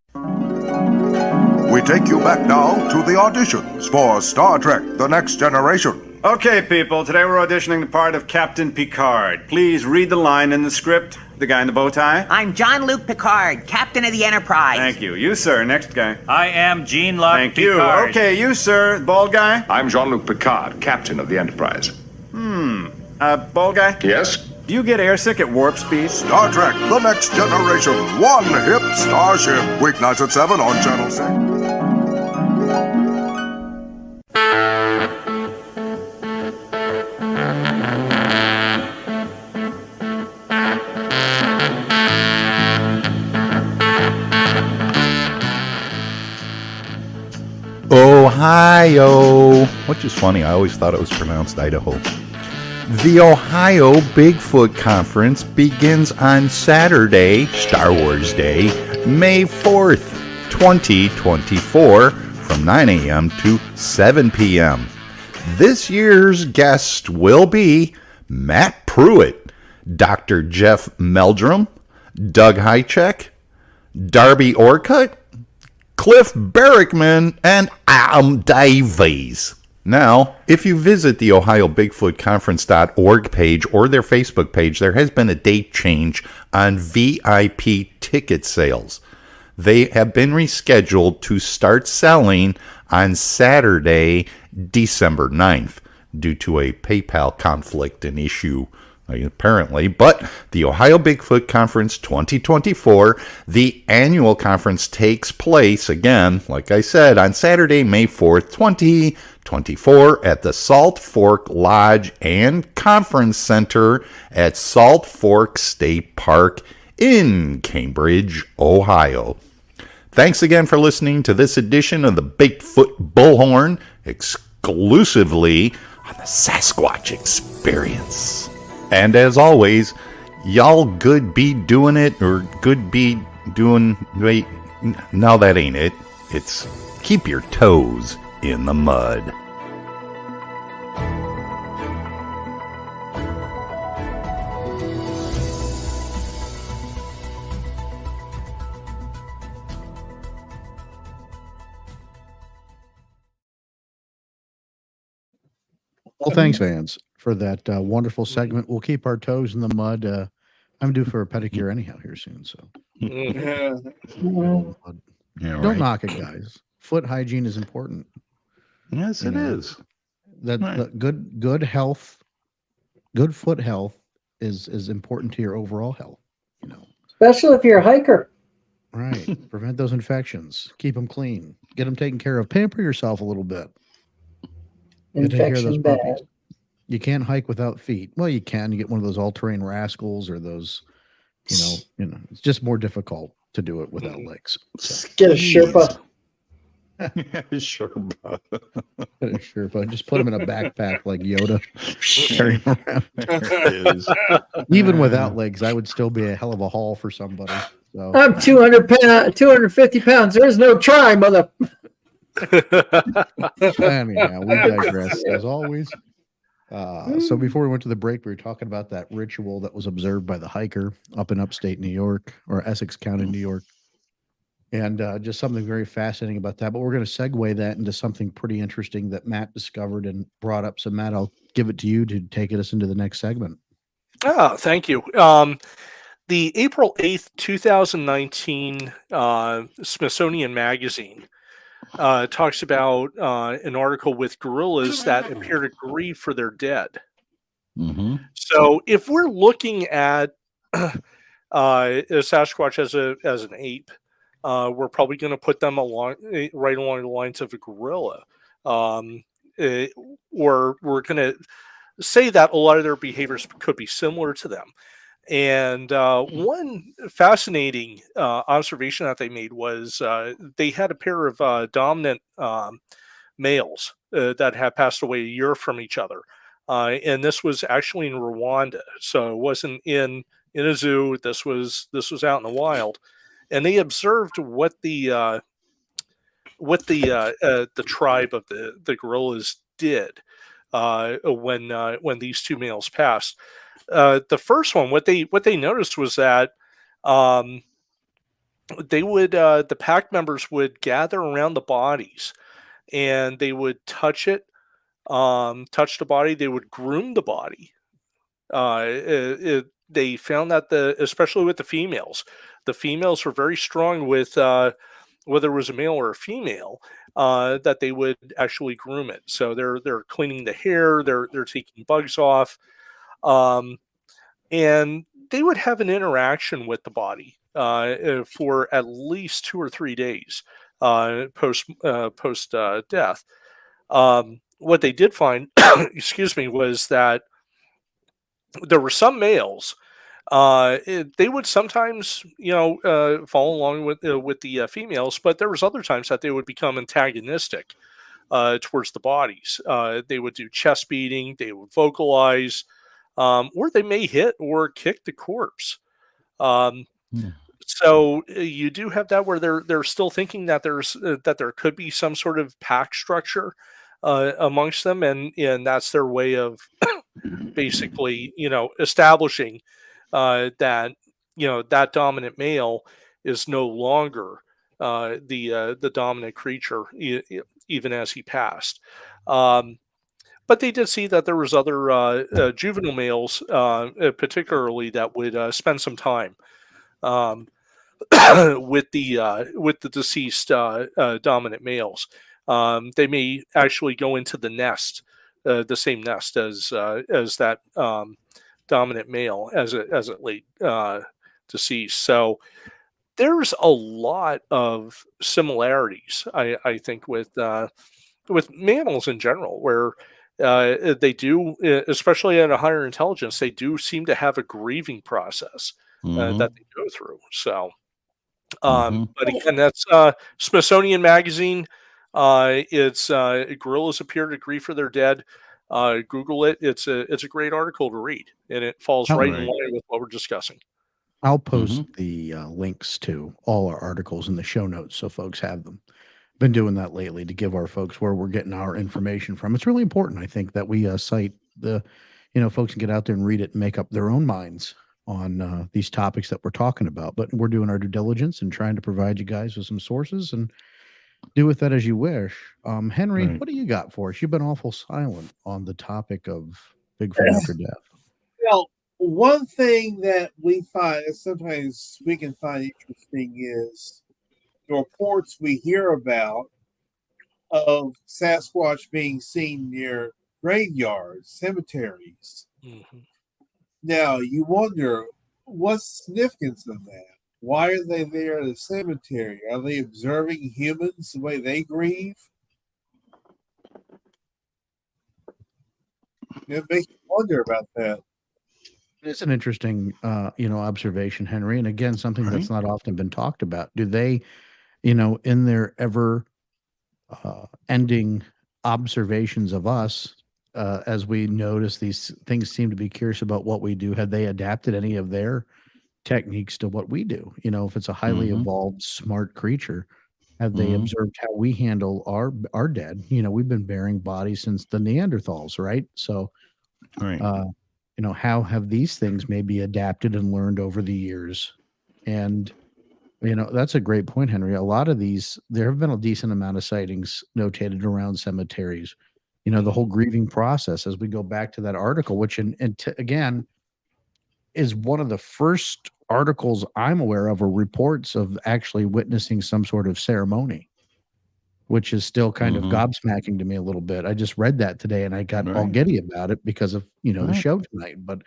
We take you back now to the auditions for Star Trek: The Next Generation. Okay, people, today we're auditioning the part of Captain Picard. Please read the line in the script. The guy in the bow tie. I'm Jean-Luc Picard, captain of the Enterprise. Thank you. You, sir. Next guy. I am Jean-Luc Thank Picard. you. Okay, you, sir. Bald guy. I'm Jean-Luc Picard, captain of the Enterprise. Bald guy? Yes? Do you get airsick at warp speed? Star Trek: The Next Generation. One hip starship. Weeknights at 7 on Channel 6. Ohio, which is funny, I always thought it was pronounced Idaho. The Ohio Bigfoot Conference begins on Saturday, Star Wars Day, May 4th, 2024, from 9 a.m. to 7 p.m. This year's guest will be Matt Pruitt, Dr. Jeff Meldrum, Doug Hychek, Darby Orcutt, Cliff Barrickman, and Adam Davies. Now, if you visit the OhioBigfootConference.org page or their Facebook page, there has been a date change on VIP ticket sales. They have been rescheduled to start selling on Saturday, December 9th, due to a PayPal conflict and issue, apparently. But the Ohio Bigfoot Conference 2024, the annual conference, takes place again, like I said, on Saturday, May 4th, 2024 at the Salt Fork Lodge and Conference Center at Salt Fork State Park in Cambridge, Ohio. Thanks again for listening to this edition of the Bigfoot Bullhorn, exclusively on the Sasquatch Experience. And as always, y'all good be doing it, or good be doing, wait, no, that ain't it. It's keep your toes in the mud. Well, thanks, Vance, for that wonderful segment. We'll keep our toes in the mud. I'm due for a pedicure anyhow here soon, so Yeah, don't right. knock it, guys. Foot hygiene is important. Yes, it is. That Right. good health, good foot health is important to your overall health. Especially if you're a hiker. Right. Prevent those infections. Keep them clean. Get them taken care of. Pamper yourself a little bit. You take care of those Infection bad. puppies. You can't hike without feet. Well, you can. You get one of those all-terrain rascals or those, it's just more difficult to do it without legs. So. Get a Sherpa. Sherpa. Get a Sherpa. Just put them in a backpack like Yoda. Carry them around. There it is. Even without legs, I would still be a hell of a haul for somebody. So. I'm 250 pounds. There's no try, mother. Anyhow, we digress as always. So before we went to the break, we were talking about that ritual that was observed by the hiker up in upstate New York or Essex County, New York. And just something very fascinating about that. But we're going to segue that into something pretty interesting that Matt discovered and brought up. So Matt, I'll give it to you to take us into the next segment. Oh, thank you. The April 8th, 2019 Smithsonian Magazine talks about an article with gorillas that appear to grieve for their dead. Mm-hmm. So if we're looking at a Sasquatch as an ape, we're probably going to put them right along the lines of a gorilla. Or we're going to say that a lot of their behaviors could be similar to them. And one fascinating observation that they made was they had a pair of dominant males that had passed away a year from each other. And this was actually in Rwanda. So it wasn't in a zoo. This was out in the wild. And they observed what the tribe of the gorillas did when these two males passed. The first one, what they noticed was that they would the pack members would gather around the bodies, and they would touch it, touch the body. They would groom the body. They found that especially with the females were very strong with whether it was a male or a female, that they would actually groom it. So they're cleaning the hair, they're taking bugs off. And they would have an interaction with the body for at least 2 or 3 days post death. What they did find, excuse me, was that there were some males. They would sometimes, follow along with the females, but there was other times that they would become antagonistic towards the bodies. They would do chest beating, they would vocalize. Or they may hit or kick the corpse. So you do have that where they're still thinking that there could be some sort of pack structure amongst them, and that's their way of basically establishing that that dominant male is no longer the dominant creature, even as he passed. But they did see that there was other juvenile males, particularly, that would spend some time with the deceased dominant males. They may actually go into the nest, the same nest as that dominant male as it lay deceased. So there's a lot of similarities, I think, with mammals in general, where they do, especially at a higher intelligence, they do seem to have a grieving process that they go through. So, but again, that's Smithsonian Magazine. It's gorillas appear to grieve for their dead. Google it. It's a great article to read, and it falls right in line with what we're discussing. I'll post the links to all our articles in the show notes so folks have them. Been doing that lately to give our folks where we're getting our information from. It's really important, I think, that we cite the, folks can get out there and read it and make up their own minds on these topics that we're talking about. But we're doing our due diligence and trying to provide you guys with some sources and do with that as you wish. Henry, what do you got for us? You've been awful silent on the topic of Bigfoot after death. Well, one thing that we find, sometimes we can find interesting, is the reports we hear about of Sasquatch being seen near graveyards, cemeteries. Now, you wonder, what's the significance of that? Why are they there at a cemetery? Are they observing humans the way they grieve? It makes you wonder about that. It's an interesting, observation, Henry. And again, something that's not often been talked about. Do they, in their ever ending observations of us, as we notice these things seem to be curious about what we do, have they adapted any of their techniques to what we do? If it's a highly evolved, smart creature, have they observed how we handle our dead? We've been burying bodies since the Neanderthals, right? So, Right. How have these things maybe adapted and learned over the years? And that's a great point, Henry. A lot of these, there have been a decent amount of sightings notated around cemeteries. The whole grieving process, as we go back to that article, which, again, is one of the first articles I'm aware of or reports of actually witnessing some sort of ceremony, which is still kind of gobsmacking to me a little bit. I just read that today and I got all giddy about it because of, the show tonight. But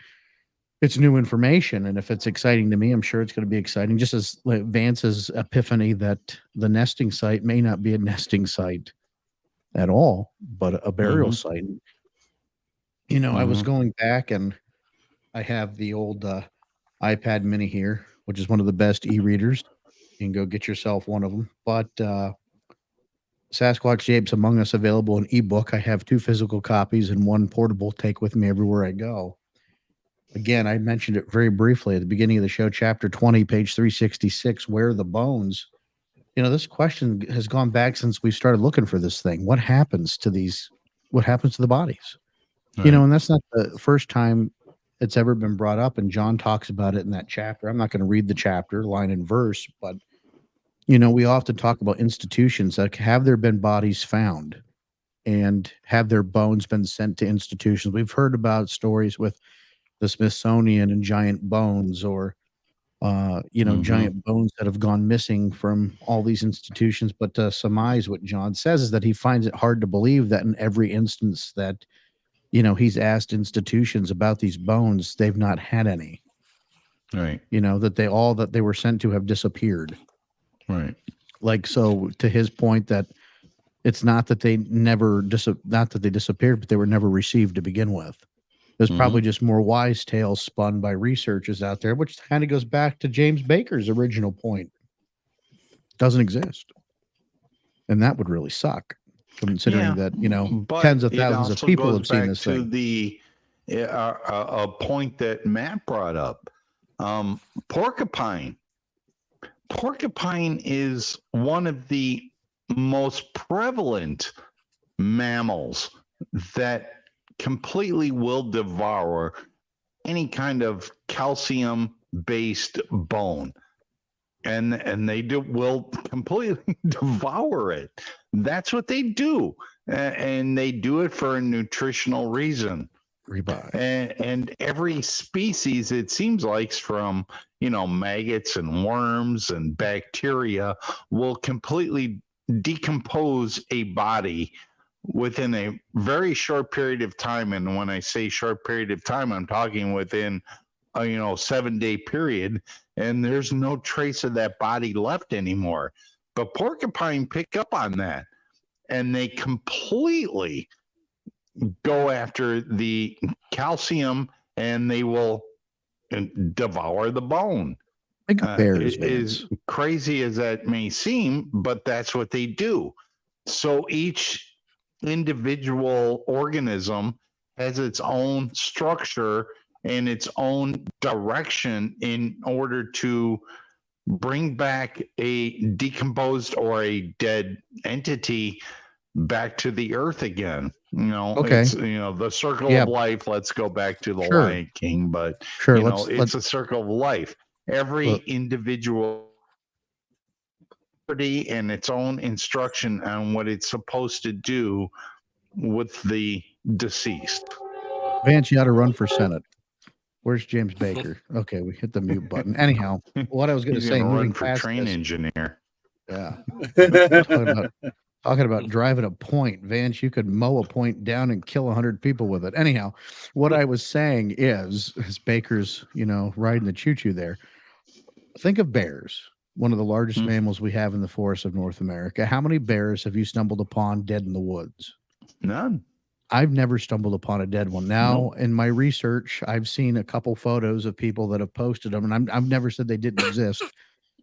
it's new information, and if it's exciting to me, I'm sure it's going to be exciting. Just as Vance's epiphany that the nesting site may not be a nesting site at all, but a burial site. I was going back, and I have the old iPad Mini here, which is one of the best e-readers. You can go get yourself one of them. But Sasquatch Japes Among Us available in ebook. I have 2 physical copies and 1 portable take with me everywhere I go. Again, I mentioned it very briefly at the beginning of the show, chapter 20, page 366, where are the bones? This question has gone back since we started looking for this thing. What happens to these? What happens to the bodies? Right. And that's not the first time it's ever been brought up. And John talks about it in that chapter. I'm not going to read the chapter line and verse, but, we often talk about institutions that have there been bodies found and have their bones been sent to institutions. We've heard about stories with the Smithsonian and giant bones, or giant bones that have gone missing from all these institutions. But to surmise what John says is that he finds it hard to believe that in every instance that he's asked institutions about these bones, they've not had any. Right. That they were sent to have disappeared. Right. Like, so to his point that it's not that they not that they disappeared, but they were never received to begin with. There's probably just more wise tales spun by researchers out there, which kind of goes back to James Baker's original point. Doesn't exist. And that would really suck, considering that, but tens of it thousands of also people goes have seen back this to thing. the a point that Matt brought up. Porcupine. Porcupine is one of the most prevalent mammals that completely will devour any kind of calcium based bone, and they will completely devour it. That's what they do, and they do it for a nutritional reason. And every species, it seems like, from maggots and worms and bacteria, will completely decompose a body within a very short period of time. And when I say short period of time, I'm talking within a 7-day period, and there's no trace of that body left anymore. But porcupine pick up on that, and they completely go after the calcium, and they will devour the bone. Bears, as crazy as that may seem, but that's what they do. So each individual organism has its own structure and its own direction in order to bring back a decomposed or a dead entity back to the earth again. Okay. It's the circle of life. Let's go back to the Lion King, but it's a circle of life. Every individual and its own instruction on what it's supposed to do with the deceased. Vance, you ought to run for Senate. Where's James Baker? Okay, we hit the mute button. Anyhow, what I was going to say, moving run for past train this, engineer. Yeah. Talking about driving a point. Vance, you could mow a point down and kill 100 people with it. Anyhow, what I was saying is Baker's, riding the choo-choo there. Think of bears, one of the largest mammals we have in the forests of North America. How many bears have you stumbled upon dead in the woods? None. I've never stumbled upon a dead one. Now, in my research, I've seen a couple photos of people that have posted them, and I've never said they didn't exist.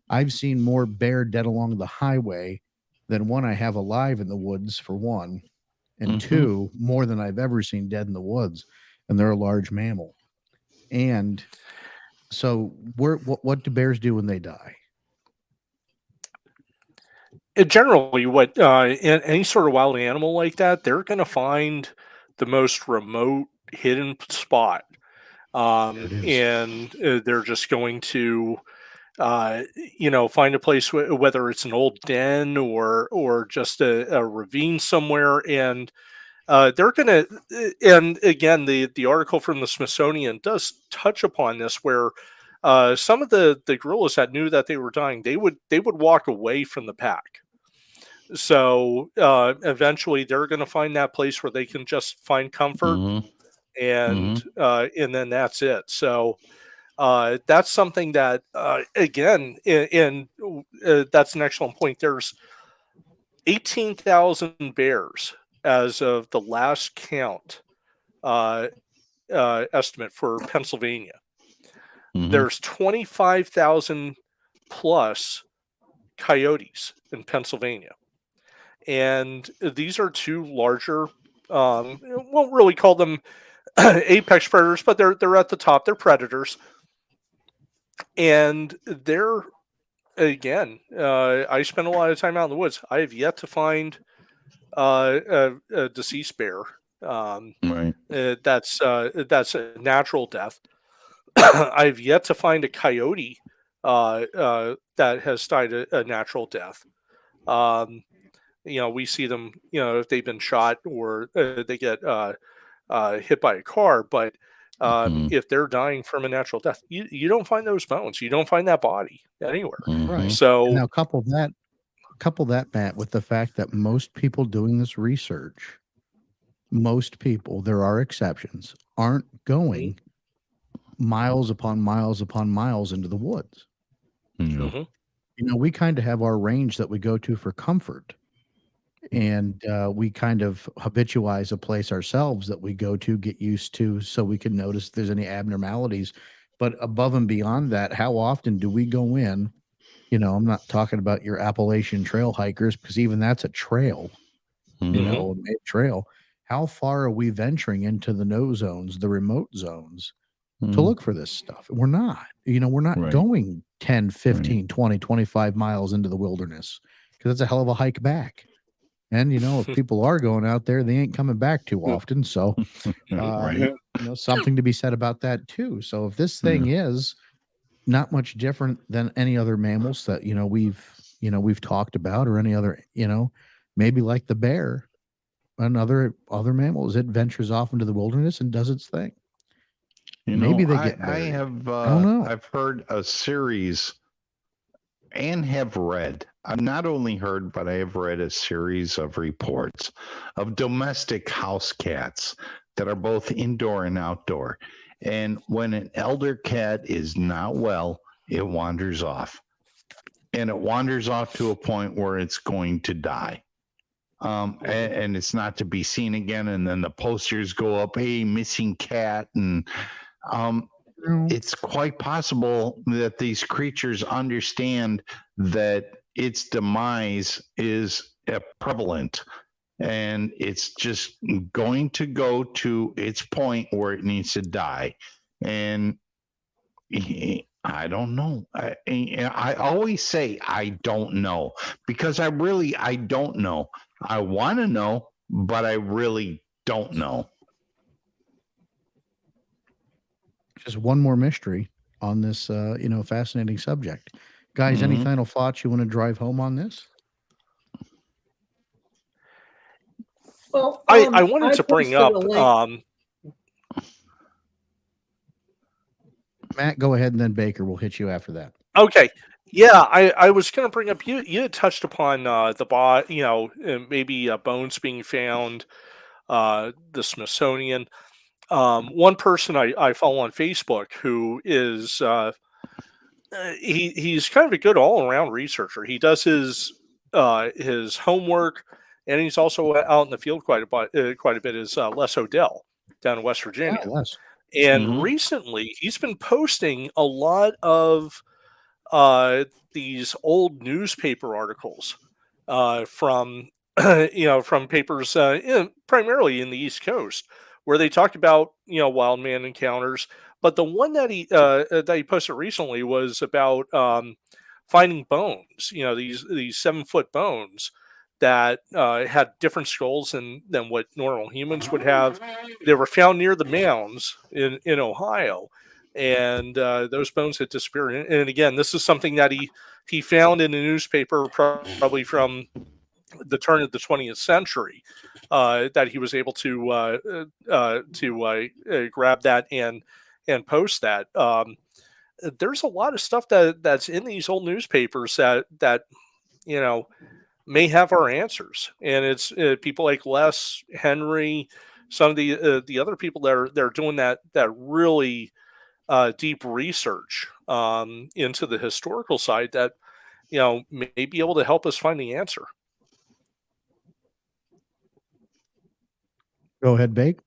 I've seen more bear dead along the highway than one I have alive in the woods, for one, and two, more than I've ever seen dead in the woods. And they're a large mammal. And so, what do bears do when they die? Generally, what any sort of wild animal like that, they're going to find the most remote, hidden spot, and they're just going to, find a place, whether it's an old den or just a ravine somewhere, and they're going to. And again, the article from the Smithsonian does touch upon this, where some of the gorillas that knew that they were dying, they would walk away from the pack. So eventually, they're going to find that place where they can just find comfort, and then that's it. So that's something that, again, and that's an excellent point. There's 18,000 bears as of the last count estimate for Pennsylvania. There's 25,000 plus coyotes in Pennsylvania. And these are two larger, won't really call them apex predators, but they're at the top. They're predators. And they're, again, I spend a lot of time out in the woods. I have yet to find a deceased bear. That's a natural death. I've yet to find a coyote that has died a natural death. We see them, if they've been shot or they get hit by a car. But if they're dying from a natural death, you don't find those bones. You don't find that body anywhere. Right. So now couple that, Matt, with the fact that most people doing this research, most people, there are exceptions, aren't going miles upon miles upon miles into the woods. We kind of have our range that we go to for comfort. And we kind of habituize a place ourselves that we go to, get used to, so we can notice if there's any abnormalities. But above and beyond that, how often do we go in? I'm not talking about your Appalachian trail hikers, because even that's a trail, a made trail. How far are we venturing into the no zones, the remote zones, to look for this stuff? We're not. We're not going 10, 15, 20, 25 miles into the wilderness, because that's a hell of a hike back. And, if people are going out there, they ain't coming back too often. So, something to be said about that too. So if this thing is not much different than any other mammals that, we've talked about, or any other, maybe like the bear and other mammals, it ventures off into the wilderness and does its thing. Maybe they get buried. I don't know. I've heard a series and have read. I've not only heard, but I have read a series of reports of domestic house cats that are both indoor and outdoor. And when an elder cat is not well, it wanders off. And it wanders off to a point where it's going to die. And it's not to be seen again. And then the posters go up, hey, missing cat. And it's quite possible that these creatures understand that its demise is prevalent, and it's just going to go to its point where it needs to die. And I don't know. I always say I don't know, because I don't know. I want to know, but I really don't know. Just one more mystery on this, fascinating subject. Guys, any final thoughts you want to drive home on this? Well, I wanted to bring up. Matt, go ahead, and then Baker will hit you after that. Okay. Yeah, I was going to bring up, you had touched upon maybe bones being found, the Smithsonian. One person I follow on Facebook who is he's kind of a good all around researcher. He does his homework, and he's also out in the field quite a bit. Is Les Odell down in West Virginia, and recently he's been posting a lot of these old newspaper articles from from papers primarily in the East Coast, where they talked about wild man encounters. But the one that he posted recently was about finding bones. These 7-foot bones that had different skulls than what normal humans would have. They were found near the mounds in Ohio, and those bones had disappeared. And again, this is something that he found in a newspaper probably from the turn of the 20th century, that he was able to grab that and post that. There's a lot of stuff that's in these old newspapers that may have our answers, and it's people like Les, Henry, some of the other people that are doing that really deep research into the historical side that may be able to help us find the answer. Go ahead, Bake.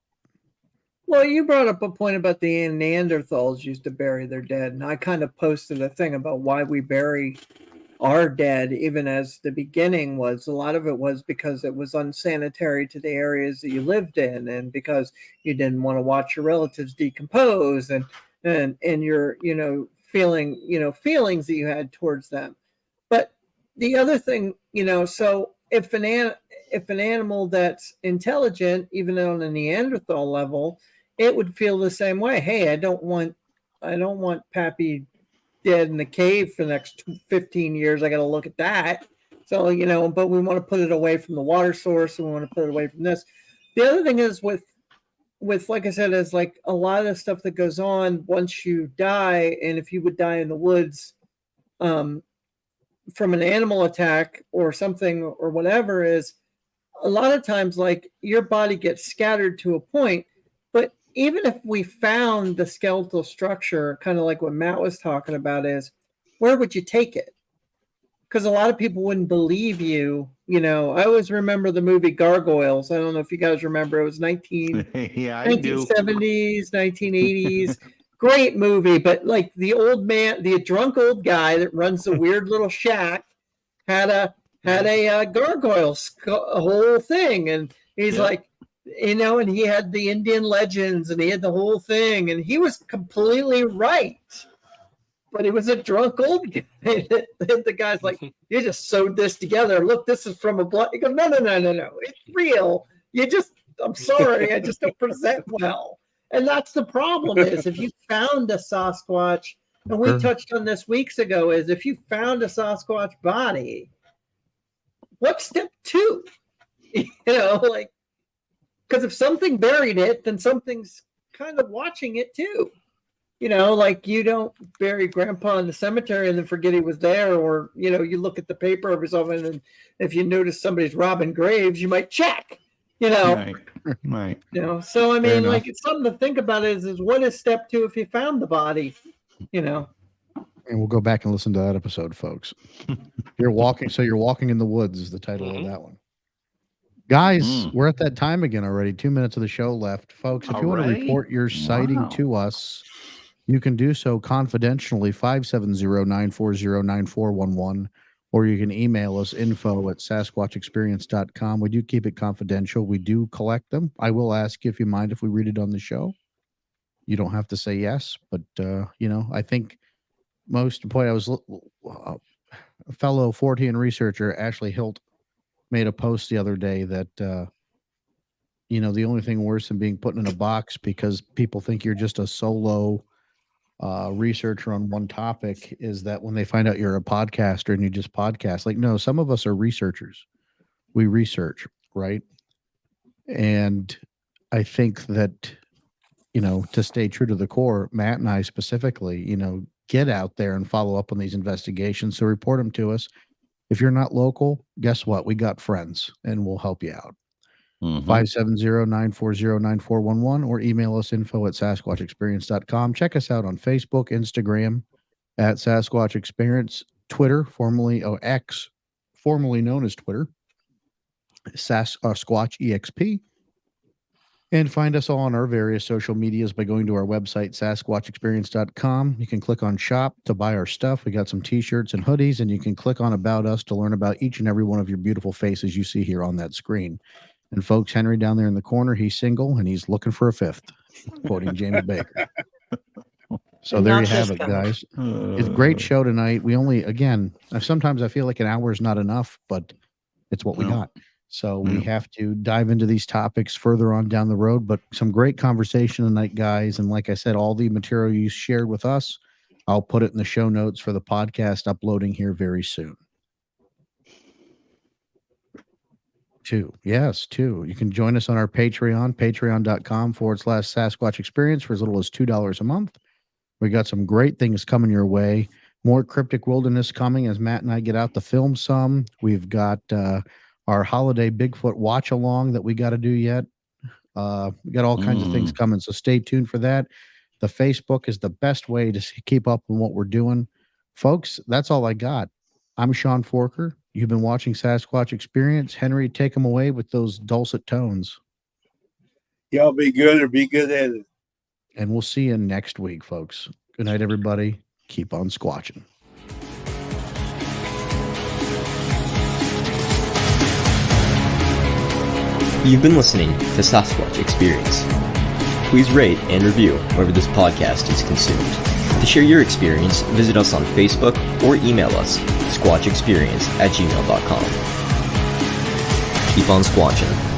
Well, you brought up a point about the Neanderthals used to bury their dead, and I kind of posted a thing about why we bury our dead, even as the beginning was. A lot of it was because it was unsanitary to the areas that you lived in, and because you didn't want to watch your relatives decompose, and your feelings that you had towards them. But the other thing, so if an animal that's intelligent, even on a Neanderthal level, it would feel the same way. Hey, I don't want Pappy dead in the cave for the next 15 years. I got to look at that. So, but we want to put it away from the water source, and we want to put it away from this. The other thing is with like I said, is like a lot of the stuff that goes on once you die, and if you would die in the woods from an animal attack or something or whatever, is a lot of times like your body gets scattered to a point. But even if we found the skeletal structure, kind of like what Matt was talking about, is where would you take it? Because a lot of people wouldn't believe you. I always remember the movie Gargoyles. I don't know if you guys remember. It was 1970s, 1980s. Great movie, but like the old man, the drunk old guy that runs the weird little shack had a gargoyle a whole thing, and he's like, and he had the Indian legends, and he had the whole thing, and he was completely right. But he was a drunk old guy. The guy's like, you just sewed this together. Look, this is from a blood. He goes, no. It's real. I'm sorry. I just don't present well. And that's the problem is if you found a Sasquatch, and we touched on this weeks ago, is if you found a Sasquatch body, what's step 2? Because if something buried it, then something's kind of watching it too. Like you don't bury Grandpa in the cemetery and then forget he was there, or you look at the paper every so often, and if you notice somebody's robbing graves, you might check. Right. So I mean, like it's something to think about. Is what is step 2 if you found the body? And we'll go back and listen to that episode, folks. You're walking in the woods is the title of that one. Guys, we're at that time again already. 2 minutes of the show left. Folks, if you want to report your sighting to us, you can do so confidentially, 570-940-9411, or you can email us info@sasquatchexperience.com. We do keep it confidential. We do collect them. I will ask you if you mind if we read it on the show. You don't have to say yes, but, I think most important, a fellow Fortean researcher, Ashley Hilt, made a post the other day that, the only thing worse than being put in a box because people think you're just a solo researcher on one topic is that when they find out you're a podcaster and you just podcast. Like, no, some of us are researchers. We research, right? And I think that, to stay true to the core, Matt and I specifically, get out there and follow up on these investigations. So report them to us. If you're not local, guess what? We got friends and we'll help you out. 570-940-9411 or email us info@sasquatchexperience.com. Check us out on Facebook, Instagram at Sasquatch Experience, Twitter, X, formerly known as Twitter, Squatch EXP. And find us all on our various social medias by going to our website, sasquatchexperience.com. You can click on shop to buy our stuff. We got some t-shirts and hoodies, and you can click on about us to learn about each and every one of your beautiful faces you see here on that screen. And folks, Henry down there in the corner, he's single and he's looking for a fifth, quoting James Baker. So And there not you have this it, guy. guys. It's a great show tonight. We only, again, sometimes I feel like an hour is not enough, but it's what we got. So we have to dive into these topics further on down the road, but some great conversation tonight, guys. And like I said, all the material you shared with us, I'll put it in the show notes for the podcast uploading here very soon. Two. You can join us on our Patreon, patreon.com/Sasquatch Experience for as little as $2 a month. We got some great things coming your way. More Cryptic Wilderness coming as Matt and I get out to film some. We've got our holiday Bigfoot watch along that we got to do yet. We got all kinds of things coming, so stay tuned for that. The Facebook is the best way to keep up on what we're doing. Folks, that's all I got. I'm Sean Forker. You've been watching Sasquatch Experience. Henry, take them away with those dulcet tones. Y'all be good or be good at it. And we'll see you next week, folks. Good night, everybody. Keep on squatching. You've been listening to Sasquatch Experience. Please rate and review wherever this podcast is consumed. To share your experience, visit us on Facebook or email us, squatchexperience@gmail.com. Keep on squatching.